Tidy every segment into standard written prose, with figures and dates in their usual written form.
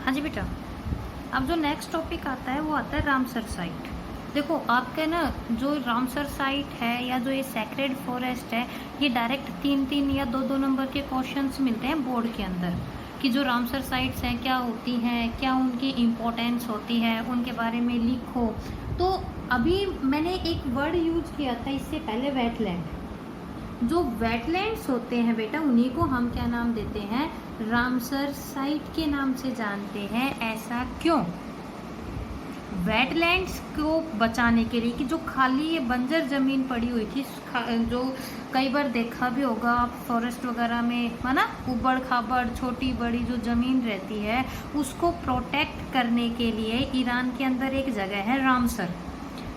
हाँ जी बेटा। अब जो नेक्स्ट टॉपिक आता है वो आता है रामसर साइट। देखो आपके ना जो रामसर साइट है या जो ये सेक्रेड फॉरेस्ट है, ये डायरेक्ट 3-3 या 2-2 नंबर के क्वेश्चंस मिलते हैं बोर्ड के अंदर कि जो रामसर साइट्स हैं क्या होती हैं, क्या उनकी इम्पोर्टेंस होती है, उनके बारे में लिखो। तो अभी मैंने एक वर्ड यूज किया था इससे पहले, वेटलैंड। जो वेटलैंड्स होते हैं बेटा उन्हीं को हम क्या नाम देते हैं, रामसर साइट के नाम से जानते हैं। ऐसा क्यों? वेटलैंड्स को बचाने के लिए कि जो खाली ये बंजर जमीन पड़ी हुई थी, जो कई बार देखा भी होगा आप फॉरेस्ट वगैरह में, है ना, उबड़ खाबड़ छोटी बड़ी जो जमीन रहती है उसको प्रोटेक्ट करने के लिए ईरान के अंदर एक जगह है रामसर।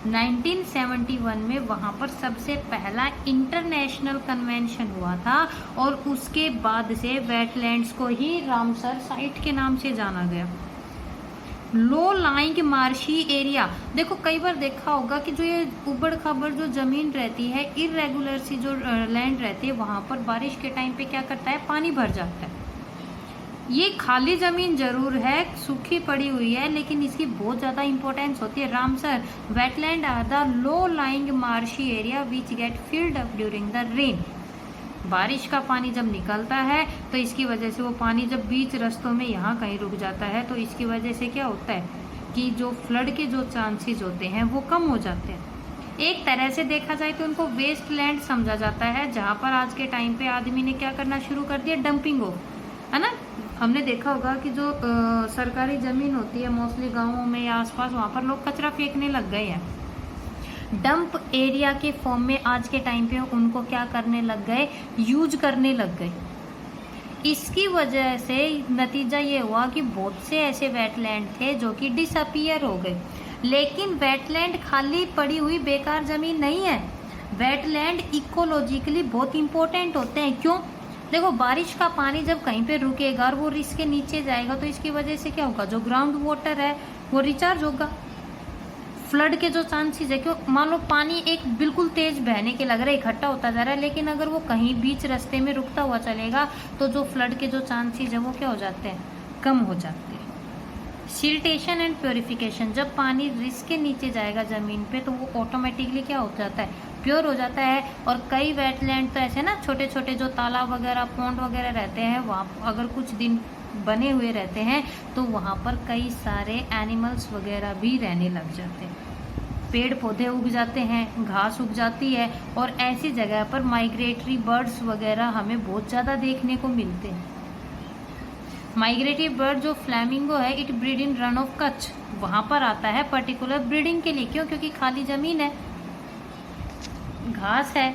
1971 में वहाँ पर सबसे पहला इंटरनेशनल कन्वेंशन हुआ था और उसके बाद से वेटलैंड्स को ही रामसर साइट के नाम से जाना गया। लो लाइंग मार्शी एरिया, देखो कई बार देखा होगा कि जो ये उबड़ खाबड़ जो जमीन रहती है, इरेगुलर सी जो लैंड रहती है, वहाँ पर बारिश के टाइम पे क्या करता है, पानी भर जाता है। ये खाली जमीन जरूर है, सूखी पड़ी हुई है, लेकिन इसकी बहुत ज़्यादा इंपॉर्टेंस होती है। Ramsar wetland are the low lying marshy area which get filled up during the rain. बारिश का पानी जब निकलता है तो इसकी वजह से वो पानी जब बीच रास्तों में यहाँ कहीं रुक जाता है तो इसकी वजह से क्या होता है कि जो फ्लड के जो चांसेस होते हैं वो कम हो जाते हैं। एक तरह से देखा जाए तो उनको वेस्ट लैंड समझा जाता है, जहाँ पर आज के टाइम पे आदमी ने क्या करना शुरू कर दिया, डंपिंग ऑफ, है ना। हमने देखा होगा कि जो सरकारी ज़मीन होती है मोस्टली गाँवों में या आसपास, वहाँ पर लोग कचरा फेंकने लग गए हैं। डंप एरिया के फॉर्म में आज के टाइम पे उनको क्या करने लग गए, यूज करने लग गए। इसकी वजह से नतीजा ये हुआ कि बहुत से ऐसे वेटलैंड थे जो कि डिसअपियर हो गए। लेकिन वेटलैंड खाली पड़ी हुई बेकार ज़मीन नहीं है, वेटलैंड इकोलॉजिकली बहुत इंपॉर्टेंट होते हैं। क्यों? देखो बारिश का पानी जब कहीं पे रुकेगा और वो रिस के नीचे जाएगा तो इसकी वजह से क्या होगा, जो ग्राउंड वाटर है वो रिचार्ज होगा। फ्लड के जो चांसेस है, क्यों, मान लो पानी एक बिल्कुल तेज बहने के लग रहा है, इकट्ठा होता जा रहा है, लेकिन अगर वो कहीं बीच रास्ते में रुकता हुआ चलेगा तो जो फ्लड के जो चांसेस है वो क्या हो जाते हैं, कम हो जाते हैं। सिल्टेशन एंड प्योरिफिकेशन, जब पानी रिस के नीचे जाएगा ज़मीन पे तो वो ऑटोमेटिकली क्या हो जाता है, प्योर हो जाता है। और कई वेटलैंड तो ऐसे ना छोटे छोटे जो तालाब वगैरह पॉन्ड वगैरह रहते हैं, वहाँ अगर कुछ दिन बने हुए रहते हैं तो वहाँ पर कई सारे एनिमल्स वगैरह भी रहने लग जाते हैं, पेड़ पौधे उग जाते हैं, घास उग जाती है, और ऐसी जगह पर माइग्रेटरी बर्ड्स वगैरह हमें बहुत ज़्यादा देखने को मिलते हैं। माइग्रेटरी बर्ड जो फ्लैमिंगो है, it breed in run of Kutch, वहाँ पर आता है पर्टिकुलर ब्रीडिंग के लिए। क्यों? क्योंकि खाली ज़मीन है, घास है,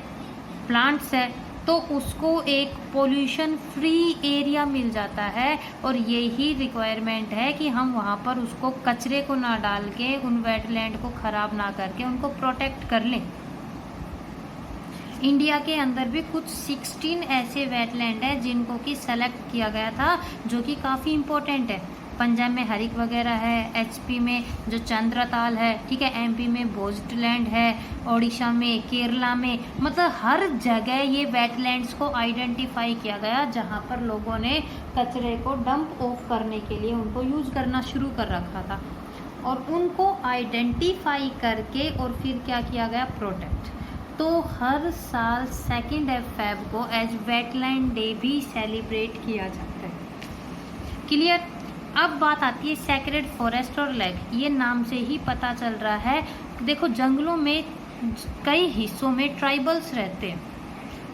प्लांट्स है, तो उसको एक पोल्यूशन फ्री एरिया मिल जाता है। और यही रिक्वायरमेंट है कि हम वहाँ पर उसको कचरे को ना डाल के, उन वेटलैंड को ख़राब ना करके उनको प्रोटेक्ट कर लें। इंडिया के अंदर भी कुछ 16 ऐसे वेटलैंड है जिनको कि सेलेक्ट किया गया था, जो कि काफ़ी इम्पोर्टेंट है। पंजाब में हरिक वगैरह है, एचपी में जो चंद्रताल है, ठीक है, एमपी में भोजलैंड है, ओडिशा में, केरला में, मतलब हर जगह ये वेटलैंड्स को आइडेंटिफाई किया गया जहाँ पर लोगों ने कचरे को डंप ऑफ करने के लिए उनको यूज करना शुरू कर रखा था, और उनको आइडेंटिफाई करके और फिर क्या किया गया, प्रोटेक्ट। तो हर साल 2 फेब को एज वेटलैंड डे भी सेलिब्रेट किया जाता है। क्लियर? अब बात आती है सेक्रेड फॉरेस्ट और लेक। ये नाम से ही पता चल रहा है, देखो जंगलों में कई हिस्सों में ट्राइबल्स रहते हैं,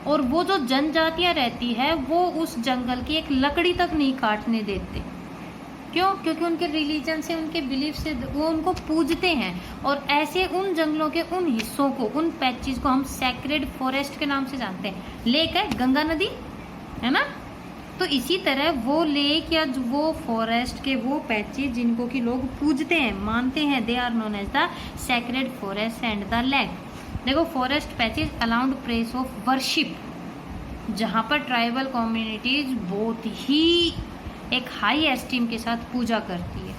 और वो जो जनजातियां रहती है वो उस जंगल की एक लकड़ी तक नहीं काटने देते। क्यों? क्योंकि उनके रिलीजन से, उनके बिलीफ से वो उनको पूजते हैं, और ऐसे उन जंगलों के उन हिस्सों को, उन पैचेस को हम सेक्रेड फॉरेस्ट के नाम से जानते हैं। लेक है गंगा नदी, है ना, तो इसी तरह वो लेक या वो फॉरेस्ट के वो पैचेस जिनको कि लोग पूजते हैं, मानते हैं, they are known as the sacred forest and the lake. देखो forest patches allowed place of worship, जहाँ पर ट्राइबल कम्युनिटीज बहुत ही एक हाई एस्टीम के साथ पूजा करती है।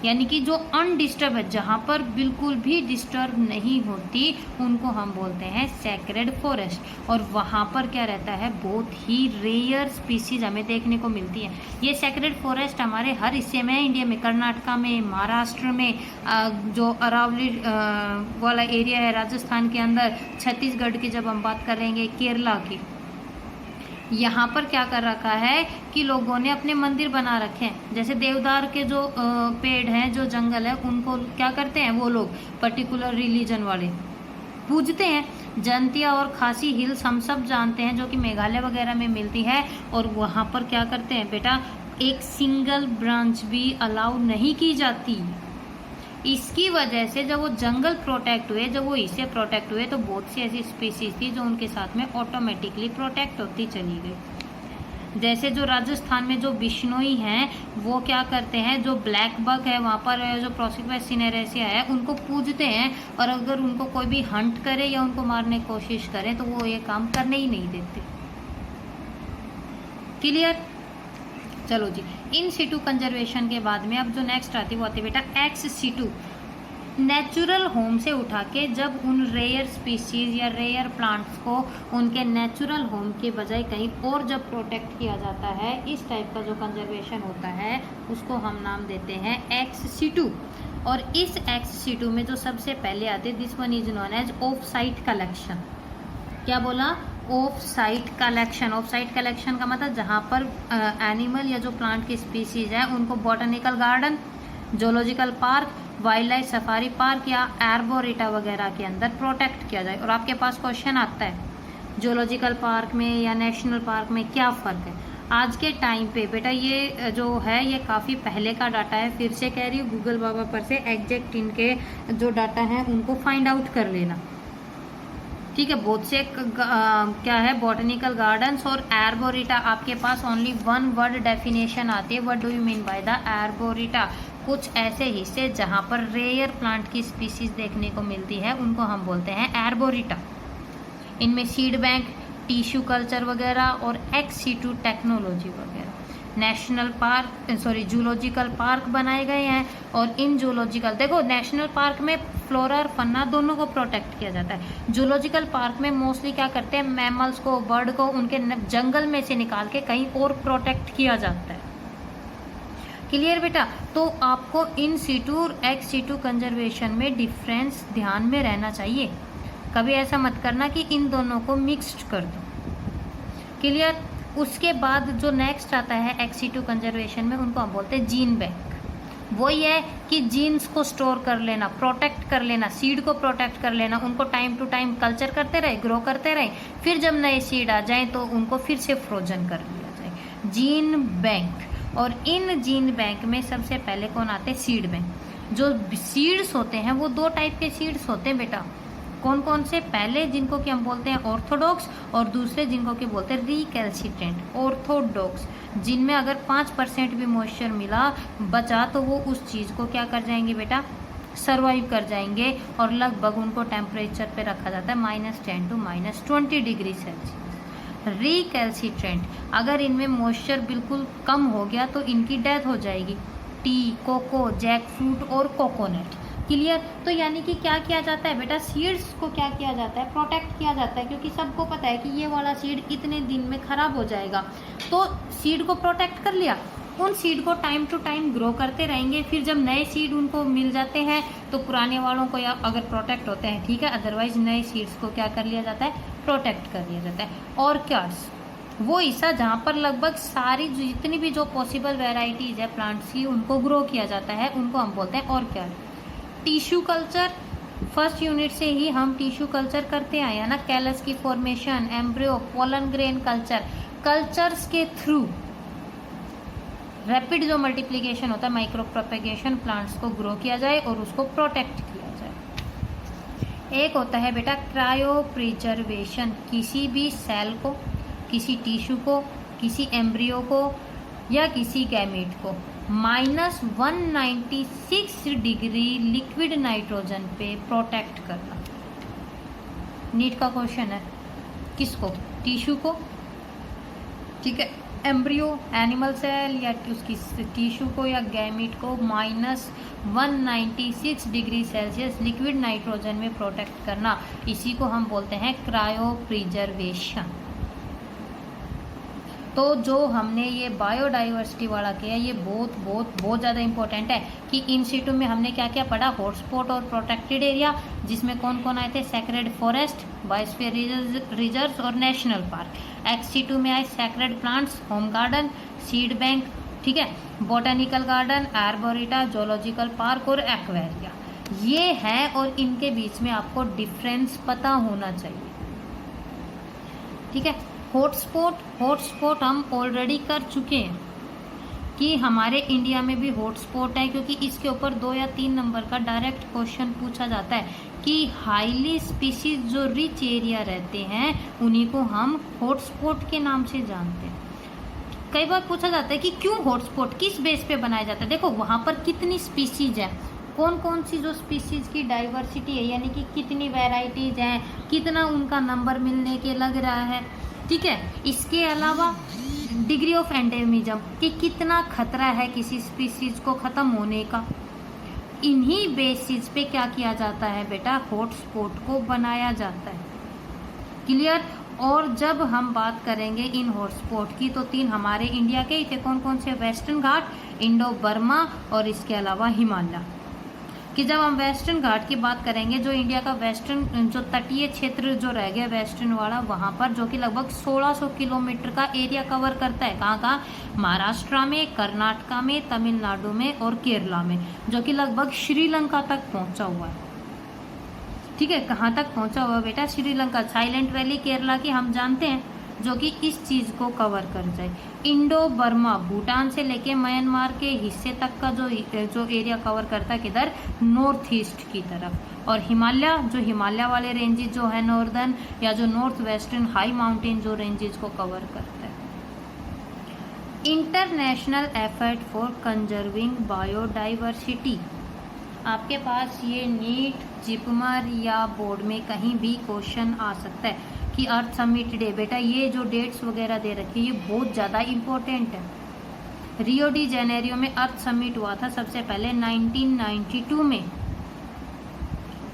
यानी कि जो अनडिस्टर्ब है, जहाँ पर बिल्कुल भी डिस्टर्ब नहीं होती, उनको हम बोलते हैं सैक्रेड फॉरेस्ट। और वहाँ पर क्या रहता है, बहुत ही रेयर स्पीसीज हमें देखने को मिलती है। ये सैक्रेड फॉरेस्ट हमारे हर हिस्से में है इंडिया में, कर्नाटका में, महाराष्ट्र में, जो अरावली वाला एरिया है राजस्थान के अंदर, छत्तीसगढ़ की जब हम बात करेंगे, केरला की, यहाँ पर क्या कर रखा है कि लोगों ने अपने मंदिर बना रखे हैं। जैसे देवदार के जो पेड़ हैं, जो जंगल है, उनको क्या करते हैं वो लोग, पर्टिकुलर रिलीजन वाले पूजते हैं। जंतिया और खासी हिल्स हम सब जानते हैं, जो कि मेघालय वगैरह में मिलती है। और वहाँ पर क्या करते हैं बेटा, एक सिंगल ब्रांच भी अलाउ नहीं की जाती। इसकी वजह से जब वो जंगल प्रोटेक्ट हुए, जब वो इससे प्रोटेक्ट हुए, तो बहुत सी ऐसी स्पीसीज थी जो उनके साथ में ऑटोमेटिकली प्रोटेक्ट होती चली गई। जैसे जो राजस्थान में जो बिश्नोई हैं, वो क्या करते हैं, जो ब्लैक बक है वहाँ पर, जो प्रोसिक्वेस सिनेरेसिया है, उनको पूजते हैं। और अगर उनको कोई भी हंट करे या उनको मारने की कोशिश करे तो वो ये काम करने ही नहीं देते। क्लियर? चलो जी, इन सीटू कंजर्वेशन के बाद में अब जो नेक्स्ट आती है वो आती है बेटा एक्स सीटू। नेचुरल होम से उठा के जब उन रेयर स्पीसीज या रेयर प्लांट्स को उनके नेचुरल होम के बजाय कहीं और जब प्रोटेक्ट किया जाता है, इस टाइप का जो कंजर्वेशन होता है, उसको हम नाम देते हैं एक्स सीटू। और इस एक्स सीटू में जो सबसे पहले आते, this one is known as off site collection. क्या बोला? Off site collection. Off site collection का मतलब जहाँ पर एनिमल या जो प्लांट की स्पीसीज है, उनको botanical garden, zoological park, wild life safari park या एर्बोरेटा वगैरह के अंदर प्रोटेक्ट किया जाए। और आपके पास क्वेश्चन आता है, जोलॉजिकल पार्क में या नेशनल पार्क में क्या फ़र्क है? आज के टाइम पे बेटा ये जो है, ये काफ़ी पहले का डाटा है। फिर से कह रही हूँ, गूगल बाबा पर से एग्जैक्ट इनके जो डाटा हैं उनको फाइंड आउट कर लेना, ठीक है। बहुत से क्या है, बॉटनिकल गार्डन्स और एर्बोरेटा। आपके पास ओनली वन वर्ड डेफिनेशन आती है, what do you mean by the arboreta? कुछ ऐसे हिस्से जहाँ पर रेयर प्लांट की स्पीसीज देखने को मिलती है, उनको हम बोलते हैं एर्बोरेटा। इनमें सीड बैंक, टिश्यू कल्चर वगैरह और एक्स सीटू टेक्नोलॉजी वगैरह, नेशनल पार्क जूलॉजिकल पार्क बनाए गए हैं। और इन जूलॉजिकल, देखो नेशनल पार्क में फ्लोरा और फन्ना दोनों को प्रोटेक्ट किया जाता है। जूलॉजिकल पार्क में मोस्टली क्या करते हैं, मैमल्स को, बर्ड को उनके जंगल में से निकाल के कहीं और प्रोटेक्ट किया जाता है। क्लियर बेटा? तो आपको इन सीटू और एक्स सीटू कंजर्वेशन में डिफरेंस ध्यान में रहना चाहिए। कभी ऐसा मत करना कि इन दोनों को मिक्स्ड कर दो। क्लियर? उसके बाद जो नेक्स्ट आता है एक्स सीटू कंजर्वेशन में, उनको हम बोलते हैं जीन बैंक। वही है कि जीन्स को स्टोर कर लेना, प्रोटेक्ट कर लेना, सीड को प्रोटेक्ट कर लेना, उनको टाइम टू टाइम कल्चर करते रहे, ग्रो करते रहे, फिर जब नए सीड आ जाएं तो उनको फिर से फ्रोजन कर लिया जाए। Gene bank. और इन जीन बैंक में सबसे पहले कौन आते हैं? Seed bank. जो सीड्स होते हैं वो दो टाइप के सीड्स होते हैं बेटा। कौन कौन से? पहले जिनको कि हम बोलते हैं ऑर्थोडॉक्स, और दूसरे जिनको कि बोलते हैं रिकैल्सिट्रेंट। ऑर्थोडॉक्स जिनमें अगर 5% भी मॉइस्चर मिला बचा तो वो उस चीज़ को क्या कर जाएंगे बेटा, सर्वाइव कर जाएंगे। और लगभग उनको टेम्परेचर पे रखा जाता है -10 to -20 डिग्री सेल्सियस। रिकैल्सिट्रेंट, अगर इनमें मॉइस्चर बिल्कुल कम हो गया तो इनकी डेथ हो जाएगी। टी, कोको, जैक फ्रूट और कोकोनट। क्लियर? तो यानी कि क्या किया जाता है बेटा, सीड्स को क्या किया जाता है, प्रोटेक्ट किया जाता है, क्योंकि सबको पता है कि ये वाला सीड इतने दिन में खराब हो जाएगा। तो सीड को प्रोटेक्ट कर लिया, उन सीड को टाइम टू टाइम ग्रो करते रहेंगे। फिर जब नए सीड उनको मिल जाते हैं तो पुराने वालों को या अगर प्रोटेक्ट होते हैं ठीक है, अदरवाइज नए सीड्स को क्या कर लिया जाता है, प्रोटेक्ट कर लिया जाता है। ऑर्किड्स वो हिस्सा जहाँ पर लगभग सारी जितनी भी जो पॉसिबल वेराइटीज़ है प्लांट्स की, उनको ग्रो किया जाता है, उनको हम बोलते हैं orchid. Tissue culture, first unit से ही हम टिश्यू कल्चर करते आए हैं ना, कैलस की formation, embryo, pollen grain culture. Cultures के थ्रू रैपिड जो मल्टीप्लिकेशन होता है, माइक्रो प्रोपेगेशन, प्लांट्स को ग्रो किया जाए और उसको प्रोटेक्ट किया जाए। एक होता है बेटा क्रायो प्रिजर्वेशन, किसी भी सेल को, किसी टिश्यू को, किसी एम्ब्रियो को या किसी गैमेट को -196 डिग्री लिक्विड नाइट्रोजन पे प्रोटेक्ट करना। नीट का क्वेश्चन है, किसको? टिश्यू को, ठीक है। एम्ब्रियो एनिमल सेल या उसकी टिश्यू को या गैमिट को -196 डिग्री सेल्सियस लिक्विड नाइट्रोजन में प्रोटेक्ट करना, इसी को हम बोलते हैं क्रायो प्रिजर्वेशन। तो जो हमने ये बायोडाइवर्सिटी वाला किया, ये बहुत बहुत बहुत ज़्यादा इंपॉर्टेंट है कि इन सीटू में हमने क्या क्या पढ़ा, हॉटस्पॉट और प्रोटेक्टेड एरिया, जिसमें कौन कौन आए थे, सेक्रेड फॉरेस्ट, बायोस्फीयर रिजर्व और नेशनल पार्क। एक्स-C2 में आए sacred plants, home garden, seed bank, ठीक है, बोटानिकल गार्डन, आर्बोरिटा, जोलॉजिकल पार्क और एक्वेरिया, ये है। और इनके बीच में आपको डिफरेंस पता होना चाहिए, ठीक है। हॉटस्पॉट हम ऑलरेडी कर चुके हैं कि हमारे इंडिया में भी हॉटस्पॉट है, क्योंकि इसके ऊपर 2 या 3 नंबर का डायरेक्ट क्वेश्चन पूछा जाता है कि हाईली स्पीसीज जो रिच एरिया रहते हैं उन्हीं को हम हॉटस्पॉट के नाम से जानते हैं। कई बार पूछा जाता है कि क्यों हॉटस्पॉट, किस बेस पे बनाया जाता है। देखो वहाँ पर कितनी स्पीसीज है, कौन कौन सी जो स्पीसीज की डाइवर्सिटी है, यानी कि कितनी वैरायटीज हैं, कितना उनका नंबर मिलने के लग रहा है, ठीक है। इसके अलावा डिग्री ऑफ एंडेमिज्म कि कितना खतरा है किसी स्पीसीज को खत्म होने का, इन्हीं बेसिस पे क्या किया जाता है बेटा, हॉटस्पॉट को बनाया जाता है। क्लियर। और जब हम बात करेंगे इन हॉटस्पॉट की तो 3 हमारे इंडिया के ही थे, कौन कौन से, वेस्टर्न घाट, इंडो बर्मा और इसके अलावा हिमालय। कि जब हम वेस्टर्न घाट की बात करेंगे, जो इंडिया का वेस्टर्न जो तटीय क्षेत्र जो रह गया वेस्टर्न वाला, वहाँ पर जो कि लगभग 1600 किलोमीटर का एरिया कवर करता है। कहाँ कहाँ, महाराष्ट्र में, कर्नाटका में, तमिलनाडु में और केरला में, जो कि लगभग श्रीलंका तक पहुँचा हुआ है, ठीक है। कहाँ तक पहुँचा हुआ है बेटा, श्रीलंका, साइलेंट वैली केरला की हम जानते हैं, जो कि इस चीज़ को कवर कर जाए। इंडो बर्मा, भूटान से लेके म्यांमार के हिस्से तक का जो एरिया कवर करता है, किधर, नॉर्थ ईस्ट की तरफ। और हिमालय, जो हिमालय वाले रेंजेस जो है नॉर्दर्न या जो नॉर्थ वेस्टर्न हाई माउंटेन जो रेंजेस को कवर करता है। International effort for conserving biodiversity, आपके पास ये नीट, जिपमर या बोर्ड में कहीं भी क्वेश्चन आ सकता है कि अर्थ समिट डे, बेटा ये जो डेट्स वगैरह दे रखी है ये बहुत ज़्यादा इम्पोर्टेंट है। रियो डी जेनेरियो में अर्थ समिट हुआ था सबसे पहले 1992 में,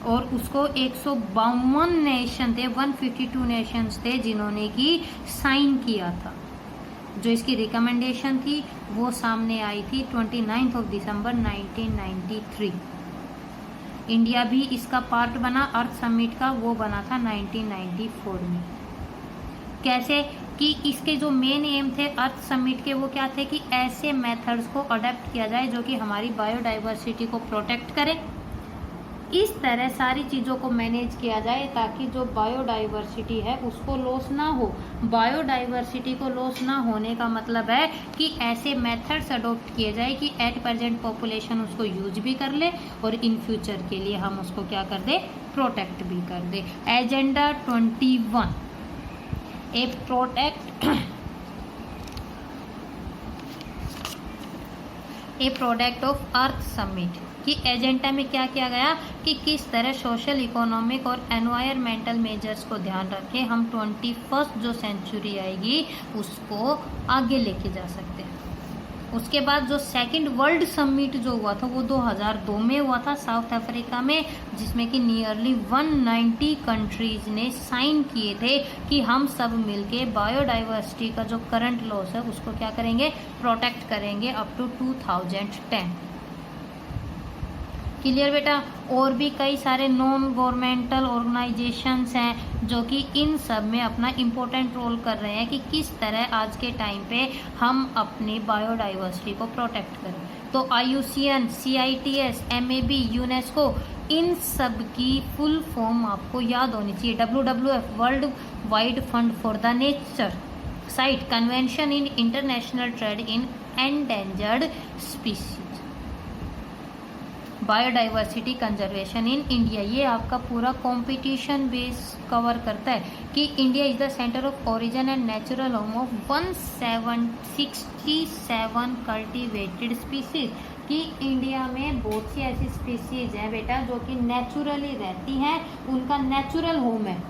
और उसको 152 नेशन थे, 152 नेशंस थे जिन्होंने की साइन किया था। जो इसकी रिकमेंडेशन थी वो सामने आई थी 29 दिसंबर 1993। इंडिया भी इसका पार्ट बना अर्थ समिट का, वो बना था 1994 में। कैसे कि इसके जो मेन एम थे अर्थ समिट के, वो क्या थे कि ऐसे मेथड्स को अडेप्ट किया जाए जो कि हमारी बायोडाइवर्सिटी को प्रोटेक्ट करें। इस तरह सारी चीज़ों को मैनेज किया जाए ताकि जो बायोडाइवर्सिटी है उसको लॉस ना हो। बायोडाइवर्सिटी को लॉस ना होने का मतलब है कि ऐसे मेथड्स अडॉप्ट किए जाए कि एट प्रेजेंट पॉपुलेशन उसको यूज भी कर ले और इन फ्यूचर के लिए हम उसको क्या कर दे, प्रोटेक्ट भी कर दे। Agenda 21 a product of earth summit कि एजेंडा में क्या किया गया कि किस तरह सोशल, इकोनॉमिक और एनवायरमेंटल मेजर्स को ध्यान रखें हम 21st जो सेंचुरी आएगी उसको आगे लेके जा सकते हैं। उसके बाद जो सेकंड वर्ल्ड समिट जो हुआ था वो 2002 में हुआ था साउथ अफ्रीका में, जिसमें कि नियरली 190 कंट्रीज ने साइन किए थे कि हम सब मिलके बायोडाइवर्सिटी का जो करंट लॉस है उसको क्या करेंगे, प्रोटेक्ट करेंगे अप टू 2010। क्लियर बेटा। और भी कई सारे नॉन गवर्नमेंटल ऑर्गेनाइजेशंस हैं जो कि इन सब में अपना इम्पोर्टेंट रोल कर रहे हैं कि किस तरह आज के टाइम पे हम अपनी बायोडाइवर्सिटी को प्रोटेक्ट करें। तो IUCN, CITES, MAB, यूनेस्को, इन सब की फुल फॉर्म आपको याद होनी चाहिए। WWF, world wide fund for the nature site, convention in international trade in endangered species, biodiversity conservation in India. ये आपका पूरा कंपटीशन बेस कवर करता है कि India is the centre of origin and natural home of 167 cultivated species कि India में बहुत सी ऐसी स्पीसीज हैं बेटा जो कि नेचुरली रहती हैं, उनका नेचुरल होम है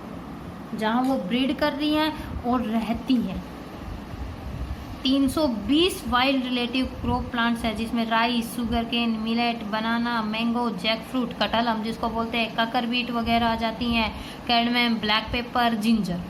जहाँ वो ब्रीड कर रही हैं और रहती हैं। 320 वाइल्ड रिलेटिव क्रॉप प्लांट्स है, जिसमें राइस, शुगर केन, मिलेट, बनाना, मैंगो, जैक फ्रूट, कटहल हम जिसको बोलते हैं, ककर बीट वगैरह आ जाती हैं, cadmium, black pepper, ginger.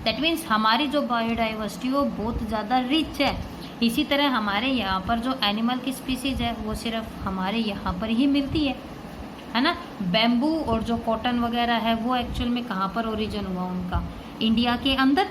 That means हमारी जो बायोडाइवर्सिटी वो बहुत ज़्यादा रिच है। इसी तरह हमारे यहाँ पर जो एनिमल की स्पीसीज है वो सिर्फ हमारे यहाँ पर ही मिलती है ना। बैम्बू और जो कॉटन वगैरह है वो एक्चुअल में कहाँ पर ओरिजिन हुआ उनका, इंडिया के अंदर।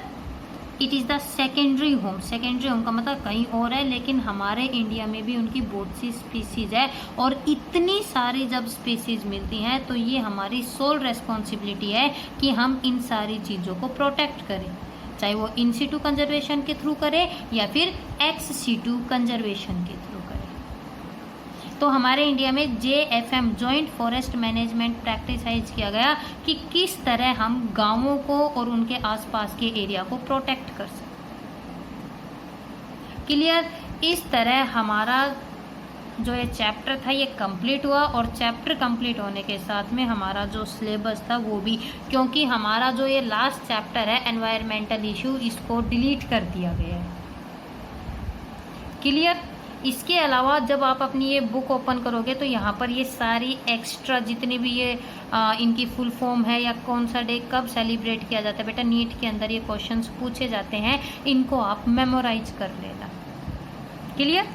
It is the secondary home. Secondary home का मतलब कहीं और है, लेकिन हमारे इंडिया में भी उनकी बहुत सी स्पीसीज है, और इतनी सारी जब स्पीसीज मिलती हैं तो ये हमारी सोल रेस्पॉन्सिबिलिटी है कि हम इन सारी चीज़ों को प्रोटेक्ट करें, चाहे वो इन सिटू कंजर्वेशन के थ्रू करें या फिर एक्स सिटू कंजर्वेशन के थ्रू करें। तो हमारे इंडिया में JFM जॉइंट फॉरेस्ट मैनेजमेंट प्रैक्टिसाइज किया गया कि किस तरह हम गांवों को और उनके आसपास के एरिया को प्रोटेक्ट कर सकते। क्लियर। इस तरह हमारा जो ये चैप्टर था ये कंप्लीट हुआ, और चैप्टर कंप्लीट होने के साथ में हमारा जो सिलेबस था वो भी, क्योंकि हमारा जो ये लास्ट चैप्टर है एनवायरमेंटल इशू, इसको डिलीट कर दिया गया है। क्लियर। इसके अलावा जब आप अपनी ये बुक ओपन करोगे तो यहाँ पर ये सारी एक्स्ट्रा जितनी भी ये इनकी फुल फॉर्म है या कौन सा डे कब सेलिब्रेट किया जाता है, बेटा नीट के अंदर ये क्वेश्चंस पूछे जाते हैं, इनको आप मेमोराइज कर लेना। क्लियर।